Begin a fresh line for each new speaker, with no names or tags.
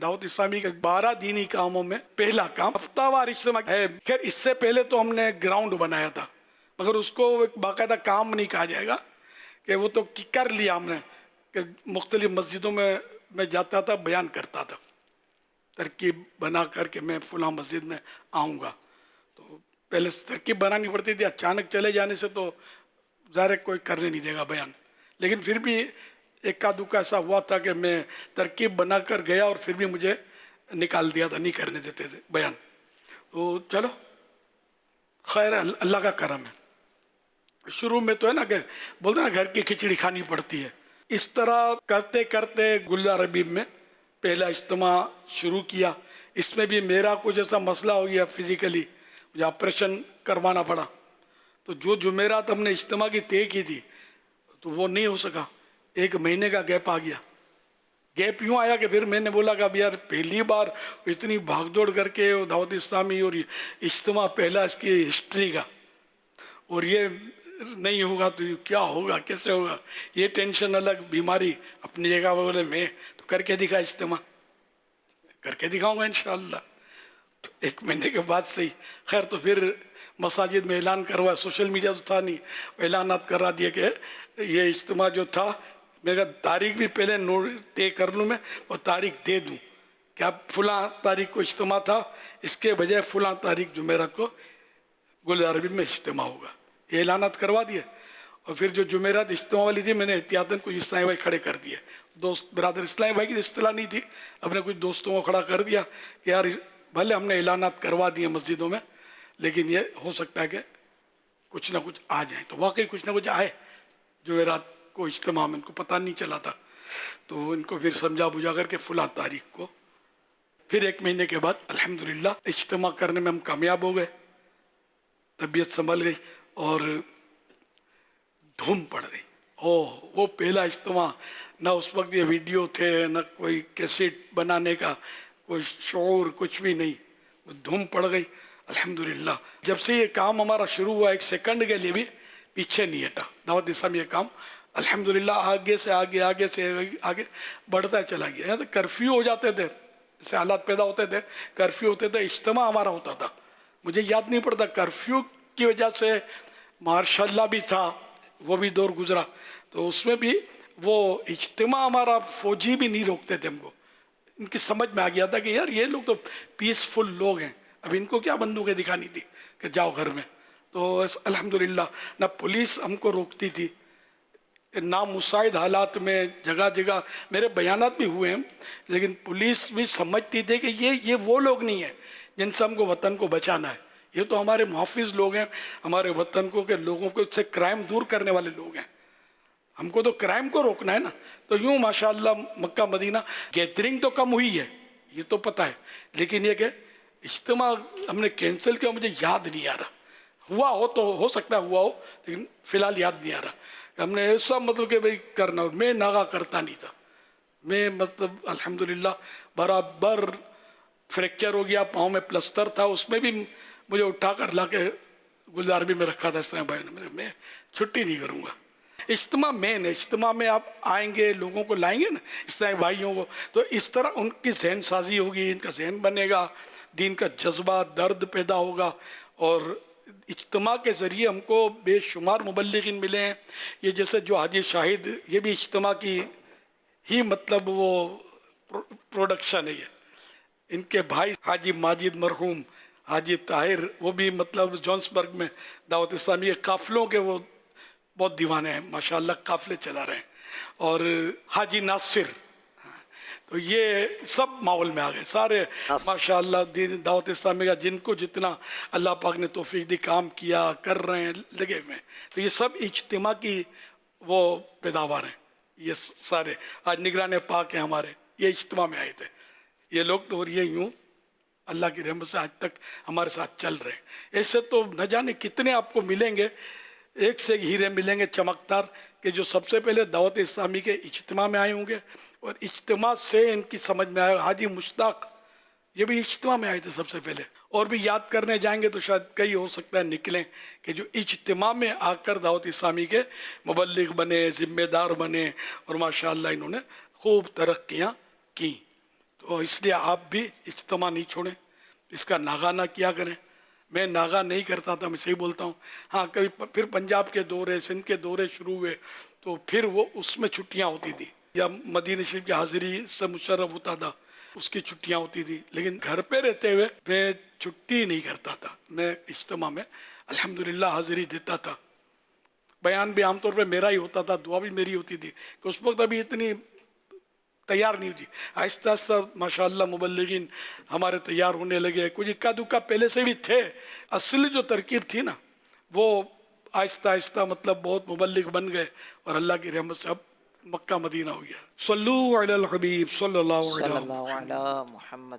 दावत इस्लामी के 12 दीनी कामों में पहला काम हफ्तावार इज्तिमा है। खैर इससे पहले तो हमने ग्राउंड बनाया था, मगर उसको एक बाकायदा काम नहीं कहा जाएगा कि वो तो कर लिया हमने कि मुख्तलिफ मस्जिदों में मैं जाता था, बयान करता था, तरकीब बना करके मैं फलां मस्जिद में आऊँगा। तो पहले तरकीब बनानी पड़ती थी, अचानक चले जाने से तो ज़ाहिर कोई करने नहीं देगा बयान। लेकिन फिर भी इक्का दुक्का ऐसा हुआ था कि मैं तरकीब बना कर गया और फिर भी मुझे निकाल दिया था, नहीं करने देते थे बयान। तो चलो खैर, अल्लाह का करम है। शुरू में तो है ना कि बोलते ना घर की खिचड़ी खानी पड़ती है, इस तरह करते करते गुलजार हबीब में पहला इज्तिमा शुरू किया। इसमें भी मेरा कुछ ऐसा मसला हो गया, फिज़िकली मुझे ऑपरेशन करवाना पड़ा। तो जो जुमेरात हमने इज्तिमा की तय की थी तो वो नहीं हो सका, 1 महीने का गैप आ गया। गैप यूँ आया कि फिर मैंने बोला कि अब यार पहली बार इतनी भागदौड़ करके दावत इस्लामी और इज्तिमा पहला इसकी हिस्ट्री का, और ये नहीं होगा तो क्या होगा, कैसे होगा, ये टेंशन अलग, बीमारी अपनी जगह। बोले मैं तो करके दिखा, इज्तिमा करके दिखाऊंगा इंशाअल्लाह। तो 1 महीने के बाद से ही खैर, तो फिर मसाजिद में ऐलान करवा, सोशल मीडिया तो था नहीं, ऐलानात करा दिए कि ये इज्तिमा जो था, मैं कहा तारीख भी पहले नोट तय कर लूँ मैं और तारीख दे दूँ कि अब फलां तारीख को इज्तिमा था, इसके बजाय फलां तारीख जुमेरात को गुलजार हबीब में इज्तिमा होगा। ये ऐलानात करवा दिए। और फिर जो जुमेरात इज्तिमा वाली थी, मैंने एहतियातन कुछ इस्लामी भाई खड़े कर दिए, दोस्त बिरादर। इस्लामी भाई की इस्तिला नहीं थी, अपने कुछ दोस्तों को खड़ा कर दिया कि यार भले हमने ऐलानात करवा दिए मस्जिदों में, लेकिन ये हो सकता है कि कुछ ना कुछ आ जाए। तो वाकई कुछ ना कुछ आए जुमेरात को इज्तिमा में, इनको पता नहीं चला था। तो इनको फिर समझा बुझा करके फलां तारीख को, फिर 1 महीने के बाद अल्हम्दुलिल्लाह इज्तिमा करने में हम कामयाब हो गए, तबीयत संभल गई और धूम पड़ गई। ओह, वो पहला इज्तिमा, ना उस वक्त ये वीडियो थे, ना कोई कैसेट बनाने का कोई शौर, कुछ भी नहीं, धूम पड़ गई अल्हम्दुलिल्लाह। जब से ये काम हमारा शुरू हुआ, 1 सेकंड के लिए भी पीछे नहीं हटा दावत इस्लामी। ये काम अल्हम्दुलिल्लाह आगे से आगे, आगे से आगे बढ़ता चला गया। यहाँ तो कर्फ्यू हो जाते थे, ऐसे हालात पैदा होते थे, कर्फ्यू होते थे, इज्तिमा हमारा होता था। मुझे याद नहीं पड़ता, कर्फ्यू की वजह से मार्शल्ला भी था, वो भी दौर गुजरा, तो उसमें भी वो इज्तिमा हमारा फौजी भी नहीं रोकते थे हमको। इनकी समझ में आ गया था कि यार ये लोग तो पीसफुल लोग हैं, अब इनको क्या बंदूकें दिखानी थी कि जाओ घर में। तो अल्हम्दुलिल्लाह ना पुलिस हमको रोकती थी, ना मुसाइद हालात में जगह जगह मेरे बयानात भी हुए हैं, लेकिन पुलिस भी समझती थी कि ये वो लोग नहीं हैं जिनसे हमको वतन को बचाना है। ये तो हमारे मुहाफिज लोग हैं, हमारे वतन को के लोगों को से क्राइम दूर करने वाले लोग हैं। हमको तो क्राइम को रोकना है ना। तो यूँ माशाअल्लाह मक्का मदीना गैदरिंग तो कम हुई है, ये तो पता है, लेकिन ये कि इज्तिमा हमने कैंसिल किया, मुझे याद नहीं आ रहा। हुआ हो तो हो सकता है हुआ हो, लेकिन फ़िलहाल याद नहीं आ रहा। हमने ऐसा मतलब कि भाई करना, और मैं नागा करता नहीं था। मैं मतलब अल्हम्दुलिल्लाह बराबर फ्रैक्चर हो गया, पाँव में प्लस्तर था, उसमें भी मुझे उठा कर ला के गुलजार हबीब में रखा था इस्लामी भाई ने। मैं छुट्टी नहीं करूँगा। इज्तिमा मेन है, इज्तिमा में आप आएंगे, लोगों को लाएंगे ना, इस्लामी भाइयों को, तो इस तरह उनकी जहन साजी होगी, इनका जहन बनेगा, दीन का जज्बा, दर्द पैदा होगा। और इज्तिमा के ज़रिए हमको बेशुमार मुबल्लिगीन मिले हैं। ये जैसे जो हाजी शाहिद, ये भी इज्तिमा की ही मतलब वो प्रोडक्शन है। ये इनके भाई हाजी माजिद मरहूम, हाजी ताहिर, वो भी मतलब जॉन्सबर्ग में दावत इस्लामी के काफ़िलों के वो बहुत दीवाने हैं, माशाअल्लाह काफ़िले चला रहे हैं। और हाजी नासिर, तो ये सब माहौल में आ गए सारे माशाअल्लाह। दीन दावत इस्लामी का जिनको जितना अल्लाह पाक ने तौफीक दी, काम किया, कर रहे हैं, लगे हुए हैं। तो ये सब इज्तिमा की वो पैदावार हैं। ये सारे आज निगरान पाक हैं हमारे, ये इज्तिमा में आए थे ये लोग। तो और ये यूँ अल्लाह की रहमत से आज तक हमारे साथ चल रहे हैं। ऐसे तो न जाने कितने आपको मिलेंगे, एक से एक हीरे मिलेंगे चमकदार, कि जो सबसे पहले दावत इस्लामी के इज्तिमा में आए होंगे और इज्तिमा से इनकी समझ में आया। हाजी मुश्ताक, ये भी इज्तिमा में आए थे सबसे पहले, और भी याद करने जाएंगे तो शायद कई हो सकता है निकलें कि जो इज्तिमा में आकर दावत इस्लामी के मुबल्लिग बने, ज़िम्मेदार बने, और माशाअल्लाह इन्होंने खूब तरक्कियाँ की। तो اور اس لیے آپ بھی اجتماع نہیں چھوڑیں، اس کا ناغہ نہ کیا کریں. میں ناغہ نہیں کرتا تھا، میں صحیح بولتا ہوں. ہاں کبھی پھر پنجاب کے دورے، سندھ کے دورے شروع ہوئے تو پھر وہ اس میں چھٹیاں ہوتی تھی، یا مدینہ شریف کی حاضری سے مشرف ہوتا تھا، اس کی چھٹیاں ہوتی تھی. لیکن گھر پہ رہتے ہوئے میں چھٹی نہیں کرتا تھا، میں اجتماع میں الحمدللہ حاضری دیتا تھا. بیان بھی عام طور پہ میرا ہی ہوتا تھا، دعا بھی میری ہوتی تھی کہ اس وقت ابھی اتنی تیار نہیں ہوتی. آہستہ آہستہ ماشاءاللہ مبلغین ہمارے تیار ہونے لگے. کچھ اکا دکا پہلے سے بھی تھے، اصلی جو ترکیب تھی نا وہ آہستہ آہستہ مطلب بہت مبلغ بن گئے، اور اللہ کی رحمت سے اب مکہ مدینہ ہو گیا. صلو علی الحبیب صلی اللہ
صلی
علیہ
اللہ
وسلم.
علی محمد.